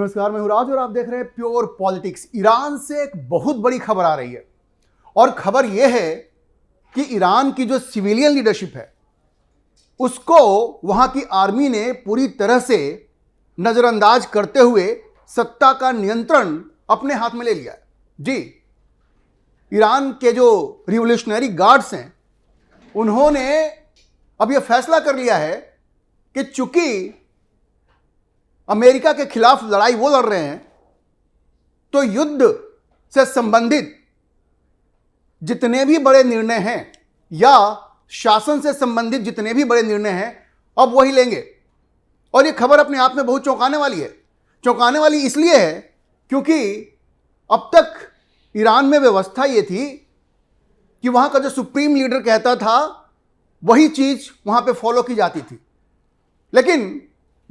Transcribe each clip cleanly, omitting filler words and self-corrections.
नमस्कार, मैं हूं राज और आप देख रहे हैं प्योर पॉलिटिक्स। ईरान से एक बहुत बड़ी खबर आ रही है और खबर यह है कि ईरान की जो सिविलियन लीडरशिप है उसको वहां की आर्मी ने पूरी तरह से नजरअंदाज करते हुए सत्ता का नियंत्रण अपने हाथ में ले लिया है। जी, ईरान के जो रिवोल्यूशनरी गार्ड्स हैं उन्होंने अब यह फैसला कर लिया है कि चूंकि अमेरिका के खिलाफ लड़ाई वो लड़ रहे हैं तो युद्ध से संबंधित जितने भी बड़े निर्णय हैं या शासन से संबंधित जितने भी बड़े निर्णय हैं अब वही लेंगे। और ये खबर अपने आप में बहुत चौंकाने वाली है। चौंकाने वाली इसलिए है क्योंकि अब तक ईरान में व्यवस्था ये थी कि वहां का जो सुप्रीम लीडर कहता था वही चीज वहां पे फॉलो की जाती थी। लेकिन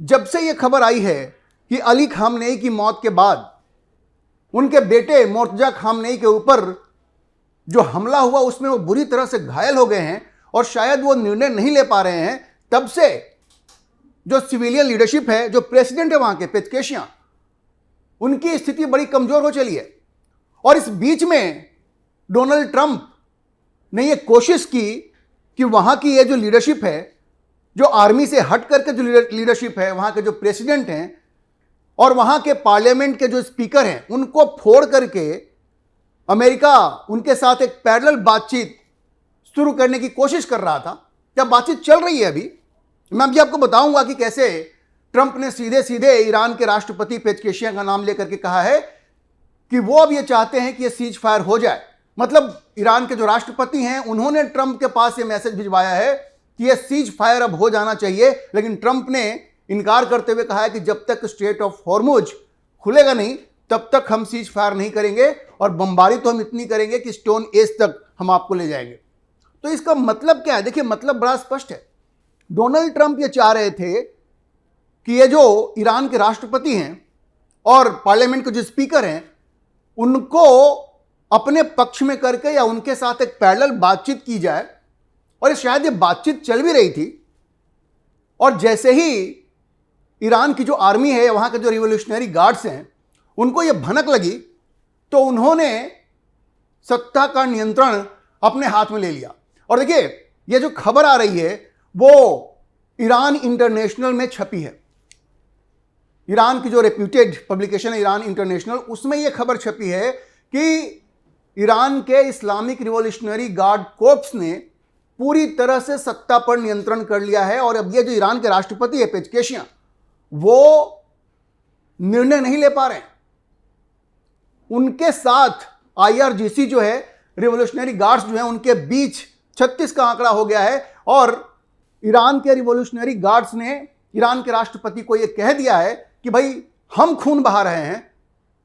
जब से ये खबर आई है कि अली खामनेई की मौत के बाद उनके बेटे मोर्तजा खामनेई के ऊपर जो हमला हुआ उसमें वो बुरी तरह से घायल हो गए हैं और शायद वो निर्णय नहीं ले पा रहे हैं, तब से जो सिविलियन लीडरशिप है, जो प्रेसिडेंट है वहां के पेजकेशियां, उनकी स्थिति बड़ी कमजोर हो चली है। और इस बीच में डोनाल्ड ट्रंप ने यह कोशिश की कि वहां की ये जो लीडरशिप है, जो आर्मी से हट करके जो लीडरशिप है, वहां के जो प्रेसिडेंट हैं और वहां के पार्लियामेंट के जो स्पीकर हैं, उनको फोड़ करके अमेरिका उनके साथ एक पैरेलल बातचीत शुरू करने की कोशिश कर रहा था। क्या बातचीत चल रही है अभी? मैं अभी आपको बताऊंगा कि कैसे ट्रंप ने सीधे सीधे ईरान के राष्ट्रपति पेजकेशियां का नाम लेकर के कहा है कि वो अब ये चाहते हैं कि ये सीज फायर हो जाए। मतलब ईरान के जो राष्ट्रपति हैं उन्होंने ट्रंप के पास ये मैसेज भिजवाया है कि ये सीज फायर अब हो जाना चाहिए। लेकिन ट्रंप ने इनकार करते हुए कहा है कि जब तक स्ट्रेट ऑफ हॉर्मुज खुलेगा नहीं तब तक हम सीज फायर नहीं करेंगे और बमबारी तो हम इतनी करेंगे कि स्टोन एज तक हम आपको ले जाएंगे। तो इसका मतलब क्या है? देखिए, मतलब बड़ा स्पष्ट है। डोनाल्ड ट्रंप ये चाह रहे थे कि ये जो ईरान के राष्ट्रपति हैं और पार्लियामेंट के जो स्पीकर हैं उनको अपने पक्ष में करके या उनके साथ एक पैरेलल बातचीत की जाए। और शायद ये बातचीत चल भी रही थी और जैसे ही ईरान की जो आर्मी है, वहां के जो रिवोल्यूशनरी गार्ड्स हैं, उनको ये भनक लगी तो उन्होंने सत्ता का नियंत्रण अपने हाथ में ले लिया। और देखिए, ये जो खबर आ रही है वो ईरान इंटरनेशनल में छपी है। ईरान की जो रेप्यूटेड पब्लिकेशन है ईरान इंटरनेशनल, उसमें यह खबर छपी है कि ईरान के इस्लामिक रिवोल्यूशनरी गार्ड कोर्प्स ने पूरी तरह से सत्ता पर नियंत्रण कर लिया है। और अब ये जो ईरान के राष्ट्रपति है पेजकेशियां, वो निर्णय नहीं ले पा रहे हैं। उनके साथ आईआरजीसी जो है, रिवोल्यूशनरी गार्ड्स जो है, उनके बीच 36 का आंकड़ा हो गया है। और ईरान के रिवोल्यूशनरी गार्ड्स ने ईरान के राष्ट्रपति को यह कह दिया है कि भाई हम खून बहा रहे हैं,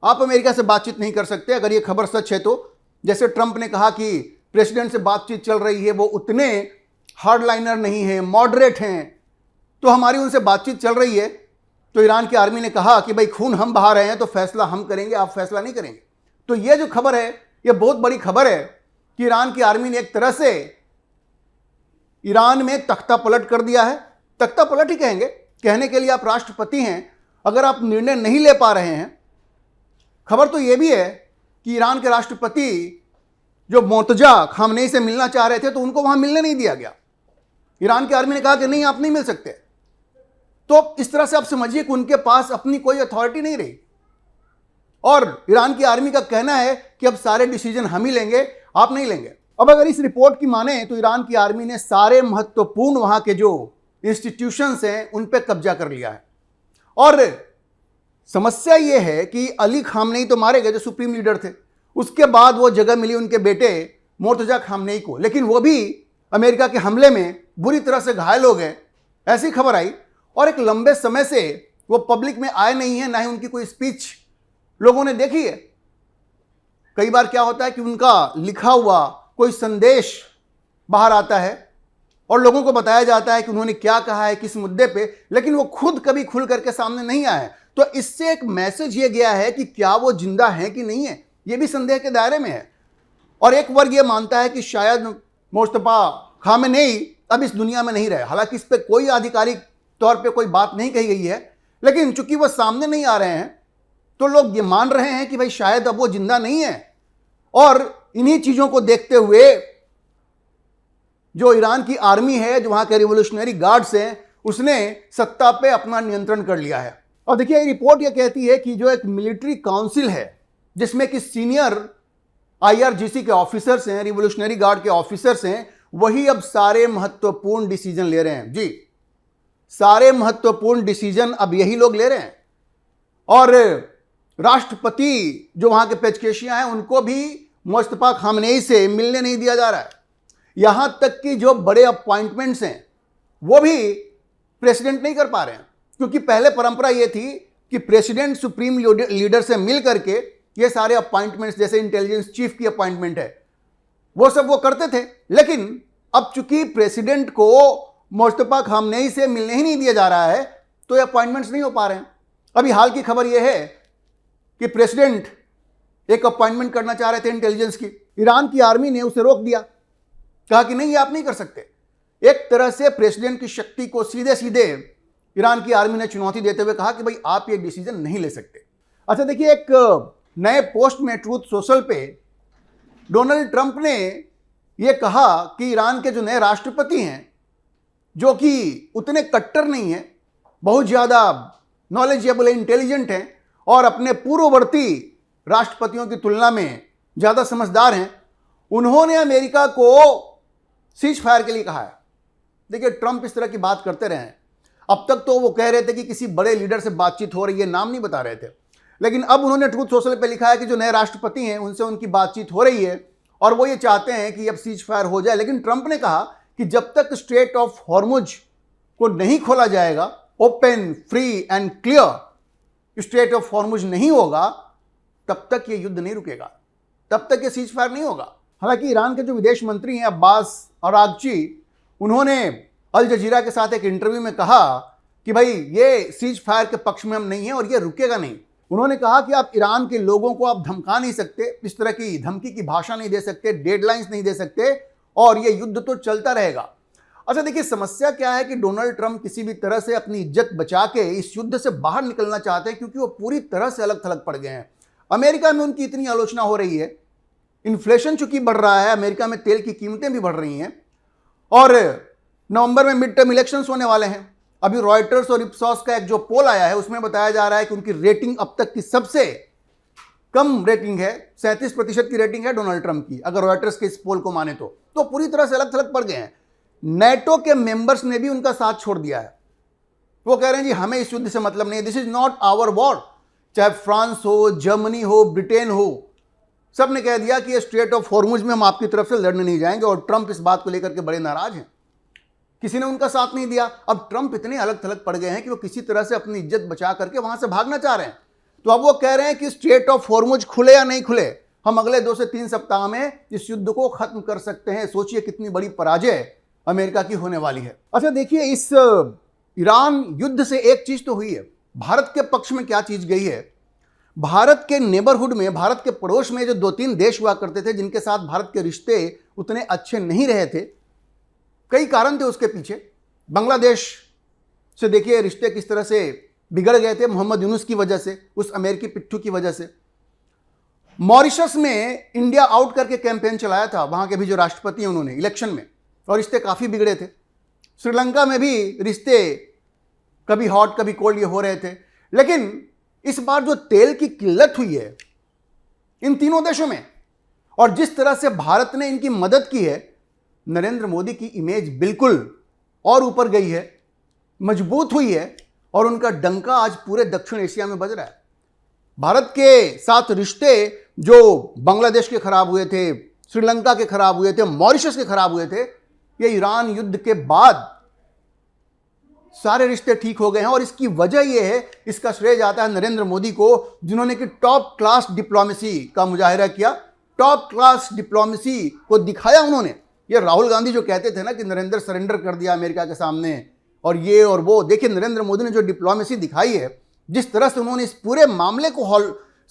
आप अमेरिका से बातचीत नहीं कर सकते। अगर यह खबर सच है तो जैसे ट्रंप ने कहा कि प्रेसिडेंट से बातचीत चल रही है, वो उतने हार्डलाइनर नहीं है, मॉडरेट हैं, तो हमारी उनसे बातचीत चल रही है। तो ईरान की आर्मी ने कहा कि भाई खून हम बहा रहे हैं तो फैसला हम करेंगे, आप फैसला नहीं करेंगे। तो ये जो खबर है ये बहुत बड़ी खबर है कि ईरान की आर्मी ने एक तरह से ईरान में तख्ता पलट कर दिया है। तख्ता पलट ही कहेंगे, कहने के लिए आप राष्ट्रपति हैं, अगर आप निर्णय नहीं ले पा रहे हैं। खबर तो यह भी है कि ईरान के राष्ट्रपति जो मोर्तजा खामनेई से मिलना चाह रहे थे तो उनको वहां मिलने नहीं दिया गया। ईरान की आर्मी ने कहा कि नहीं, आप नहीं मिल सकते। तो इस तरह से आप समझिए कि उनके पास अपनी कोई अथॉरिटी नहीं रही। और ईरान की आर्मी का कहना है कि अब सारे डिसीजन हम ही लेंगे, आप नहीं लेंगे। अब अगर इस रिपोर्ट की माने तो ईरान की आर्मी ने सारे महत्वपूर्ण वहां के जो इंस्टीट्यूशंस हैं उन पर कब्जा कर लिया है। और समस्या यह है कि अली खामनेई तो मारे गए, जो सुप्रीम लीडर थे, उसके बाद वो जगह मिली उनके बेटे मोर्तजा खामनेई को, लेकिन वो भी अमेरिका के हमले में बुरी तरह से घायल हो गए, ऐसी खबर आई। और एक लंबे समय से वो पब्लिक में आए नहीं है, ना ही उनकी कोई स्पीच लोगों ने देखी है। कई बार क्या होता है कि उनका लिखा हुआ कोई संदेश बाहर आता है और लोगों को बताया जाता है कि उन्होंने क्या कहा है किस मुद्दे पे, लेकिन वो खुद कभी खुल करके सामने नहीं आया है। तो इससे एक मैसेज ये गया है कि क्या वो जिंदा है कि नहीं है, ये भी संदेह के दायरे में है। और एक वर्ग ये मानता है कि शायद मुस्तफा खामेनेई अब इस दुनिया में नहीं रहे। हालांकि इस पर कोई आधिकारिक तौर पे कोई बात नहीं कही गई है, लेकिन चूंकि वो सामने नहीं आ रहे हैं तो लोग ये मान रहे हैं कि भाई शायद अब वो जिंदा नहीं है। और इन्हीं चीजों को देखते हुए जो ईरान की आर्मी है, जो वहां के रिवोल्यूशनरी गार्ड्स हैं, उसने सत्ता पे अपना नियंत्रण कर लिया है। और देखिए, रिपोर्ट ये कहती है कि जो एक मिलिट्री काउंसिल है, जिसमें कि सीनियर IRGC के ऑफिसर्स हैं, रिवोल्यूशनरी गार्ड के ऑफिसर्स हैं, वही अब सारे महत्वपूर्ण डिसीजन ले रहे हैं। जी, सारे महत्वपूर्ण डिसीजन अब यही लोग ले रहे हैं। और राष्ट्रपति जो वहां के पेचकेशियां हैं, उनको भी मुस्तफा खामनेई से मिलने नहीं दिया जा रहा है। यहां तक कि जो बड़े अपॉइंटमेंट्स हैं वो भी प्रेसिडेंट नहीं कर पा रहे हैं, क्योंकि पहले परंपरा ये थी कि प्रेसिडेंट सुप्रीम लीडर से मिल करके ये सारे अपॉइंटमेंट्स, जैसे इंटेलिजेंस चीफ की अपॉइंटमेंट है, वो सब वो करते थे। लेकिन अब चूंकि प्रेसिडेंट को मुस्तफा खामनेई से मिलने ही नहीं दिया जा रहा है, तो ये अपॉइंटमेंट्स नहीं हो पा रहे हैं। अभी हाल की खबर यह है कि प्रेसिडेंट एक अपॉइंटमेंट करना चाह रहे थे इंटेलिजेंस की, ईरान की आर्मी ने उसे रोक दिया, कहा कि नहीं, ये आप नहीं कर सकते। एक तरह से प्रेसिडेंट की शक्ति को सीधे सीधे ईरान की आर्मी ने चुनौती देते हुए कहा कि भाई आप ये डिसीजन नहीं ले सकते। अच्छा देखिए, एक नए पोस्ट में ट्रूथ सोशल पे डोनाल्ड ट्रंप ने यह कहा कि ईरान के जो नए राष्ट्रपति हैं, जो कि उतने कट्टर नहीं हैं, बहुत ज़्यादा नॉलेजेबल, इंटेलिजेंट हैं और अपने पूर्ववर्ती राष्ट्रपतियों की तुलना में ज़्यादा समझदार हैं, उन्होंने अमेरिका को सीज फायर के लिए कहा है। देखिए, ट्रंप इस तरह की बात करते रहे हैं। अब तक तो वो कह रहे थे कि किसी बड़े लीडर से बातचीत हो रही है, नाम नहीं बता रहे थे, लेकिन अब उन्होंने ट्रूथ सोशल पे लिखा है कि जो नए राष्ट्रपति हैं उनसे उनकी बातचीत हो रही है और वो ये चाहते हैं कि अब सीज फायर हो जाए। लेकिन ट्रंप ने कहा कि जब तक स्ट्रेट ऑफ हॉर्मुज को नहीं खोला जाएगा, open, free and clear straight of Hormuz नहीं होगा, तब तक ये युद्ध नहीं रुकेगा, तब तक ये सीज फायर नहीं होगा। हालांकि ईरान के जो विदेश मंत्री हैं अब्बास अरागची, उन्होंने अल जजीरा के साथ एक इंटरव्यू में कहा कि भाई ये सीज फायर के पक्ष में हम नहीं हैं और ये रुकेगा नहीं। उन्होंने कहा कि आप ईरान के लोगों को आप धमका नहीं सकते, इस तरह की धमकी की भाषा नहीं दे सकते, डेडलाइंस नहीं दे सकते, और ये युद्ध तो चलता रहेगा। अच्छा देखिए, समस्या क्या है कि डोनाल्ड ट्रंप किसी भी तरह से अपनी इज्जत बचा के इस युद्ध से बाहर निकलना चाहते हैं, क्योंकि वो पूरी तरह से अलग थलग पड़ गए हैं। अमेरिका में उनकी इतनी आलोचना हो रही है, इन्फ्लेशन चूंकि बढ़ रहा है, अमेरिका में तेल की कीमतें भी बढ़ रही हैं, और नवंबर में मिड टर्म इलेक्शंस होने वाले हैं। अभी रॉयटर्स और इप्सॉस का एक जो पोल आया है, उसमें बताया जा रहा है कि उनकी रेटिंग अब तक की सबसे कम रेटिंग है, 37% की रेटिंग है डोनाल्ड ट्रंप की, अगर रॉयटर्स के इस पोल को माने तो पूरी तरह से अलग थलग पड़ गए हैं। नेटो के मेंबर्स ने भी उनका साथ छोड़ दिया है। वो कह रहे हैं जी हमें इस युद्ध से मतलब नहीं, this is not our war. चाहे फ्रांस हो, जर्मनी हो, ब्रिटेन हो, सब ने कह दिया कि ये स्ट्रेट ऑफ हॉर्मुज में हम आपकी तरफ से लड़ने नहीं जाएंगे, और ट्रंप इस बात को लेकर के बड़े नाराज हैं। किसी ने उनका साथ नहीं दिया। अब ट्रंप इतने अलग थलग पड़ गए हैं कि वो किसी तरह से अपनी इज्जत बचा करके वहां से भागना चाह रहे हैं। तो अब वो कह रहे हैं कि स्ट्रेट ऑफ हॉर्मुज खुले या नहीं खुले, हम अगले 2 से 3 सप्ताह में इस युद्ध को खत्म कर सकते हैं। सोचिए कितनी बड़ी पराजय अमेरिका की होने वाली है। अच्छा देखिए, इस ईरान युद्ध से एक चीज तो हुई है, भारत के पक्ष में क्या चीज गई है। भारत के नेबरहुड में, भारत के पड़ोस में जो 2-3 देश हुआ करते थे जिनके साथ भारत के रिश्ते उतने अच्छे नहीं रहे थे, कई कारण थे उसके पीछे। बांग्लादेश से देखिए रिश्ते किस तरह से बिगड़ गए थे मोहम्मद यूनुस की वजह से, उस अमेरिकी पिट्ठू की वजह से। मॉरिशस में इंडिया आउट करके कैंपेन चलाया था वहां के भी जो राष्ट्रपति हैं उन्होंने इलेक्शन में, और रिश्ते काफी बिगड़े थे। श्रीलंका में भी रिश्ते कभी हॉट कभी कोल्ड ये हो रहे थे। लेकिन इस बार जो तेल की किल्लत हुई है इन तीनों देशों में, और जिस तरह से भारत ने इनकी मदद की है, नरेंद्र मोदी की इमेज बिल्कुल और ऊपर गई है, मजबूत हुई है, और उनका डंका आज पूरे दक्षिण एशिया में बज रहा है। भारत के साथ रिश्ते जो बांग्लादेश के खराब हुए थे, श्रीलंका के खराब हुए थे, मॉरिशस के खराब हुए थे, ये ईरान युद्ध के बाद सारे रिश्ते ठीक हो गए हैं। और इसकी वजह यह है, इसका श्रेय जाता है नरेंद्र मोदी को, जिन्होंने कि टॉप क्लास डिप्लोमेसी का मुजाहिरा किया, टॉप क्लास डिप्लोमेसी को दिखाया उन्होंने। ये राहुल गांधी जो कहते थे ना कि नरेंद्र सरेंडर कर दिया अमेरिका के सामने और ये और वो, देखिए नरेंद्र मोदी ने जो डिप्लोमेसी दिखाई है, जिस तरह से उन्होंने इस पूरे मामले को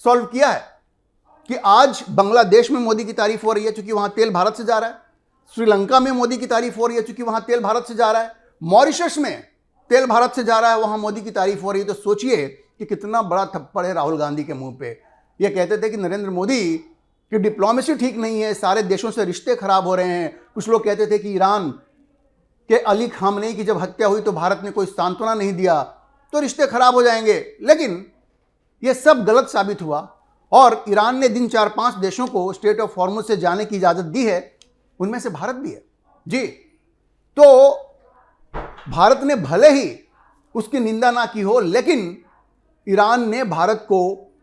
सॉल्व किया है, कि आज बांग्लादेश में मोदी की तारीफ हो रही है क्योंकि वहां तेल भारत से जा रहा है, श्रीलंका में मोदी की तारीफ हो रही है क्योंकि वहां तेल भारत से जा रहा है, मॉरिशस में तेल भारत से जा रहा है, वहां मोदी की तारीफ हो रही है। तो सोचिए कि कितना बड़ा थप्पड़ है राहुल गांधी के मुंह पे। ये कहते थे कि नरेंद्र मोदी की डिप्लोमेसी ठीक नहीं है, सारे देशों से रिश्ते खराब हो रहे हैं। कुछ लोग कहते थे कि ईरान के अली खामनेई की जब हत्या हुई तो भारत ने कोई सांत्वना नहीं दिया तो रिश्ते खराब हो जाएंगे। लेकिन यह सब गलत साबित हुआ और ईरान ने जिन 4-5 देशों को स्ट्रेट ऑफ हॉर्मुज से जाने की इजाजत दी है उनमें से भारत भी है जी। तो भारत ने भले ही उसकी निंदा ना की हो, लेकिन ईरान ने भारत को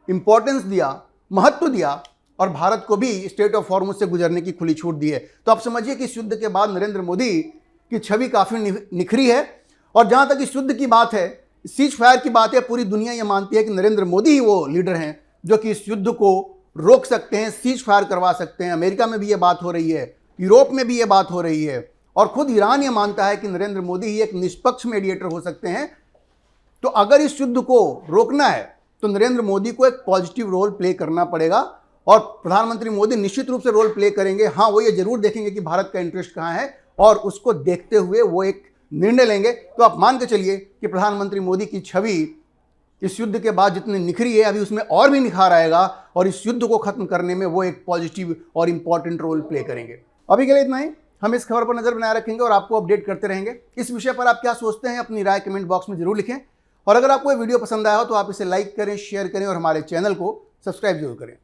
इंपॉर्टेंस दिया, महत्व दिया और भारत को भी स्ट्रेट ऑफ हॉर्मुज से गुजरने की खुली छूट दी है। तो आप समझिए कि इस युद्ध के बाद नरेंद्र मोदी की छवि काफी निखरी है। और जहां तक इस युद्ध की बात है, सीज फायर की बात है, पूरी दुनिया ये मानती है कि नरेंद्र मोदी ही वो लीडर हैं जो कि इस युद्ध को रोक सकते हैं, सीज फायर करवा सकते हैं। अमेरिका में भी ये बात हो रही है, यूरोप में भी ये बात हो रही है और खुद ईरान ये मानता है कि नरेंद्र मोदी ही एक निष्पक्ष मीडिएटर हो सकते हैं। तो अगर इस युद्ध को रोकना है तो नरेंद्र मोदी को एक पॉजिटिव रोल प्ले करना पड़ेगा और प्रधानमंत्री मोदी निश्चित रूप से रोल प्ले करेंगे। हाँ, वो ये जरूर देखेंगे कि भारत का इंटरेस्ट कहाँ है और उसको देखते हुए वो एक निर्णय लेंगे। तो आप मान के चलिए कि प्रधानमंत्री मोदी की छवि इस युद्ध के बाद जितनी निखरी है, अभी उसमें और भी निखार आएगा और इस युद्ध को खत्म करने में वो एक पॉजिटिव और इंपॉर्टेंट रोल प्ले करेंगे। अभी के लिए इतना ही। हम इस खबर पर नजर बनाए रखेंगे और आपको अपडेट करते रहेंगे। इस विषय पर आप क्या सोचते हैं, अपनी राय कमेंट बॉक्स में जरूर लिखें और अगर आपको ये वीडियो पसंद आया हो तो आप इसे लाइक करें, शेयर करें और हमारे चैनल को सब्सक्राइब जरूर करें।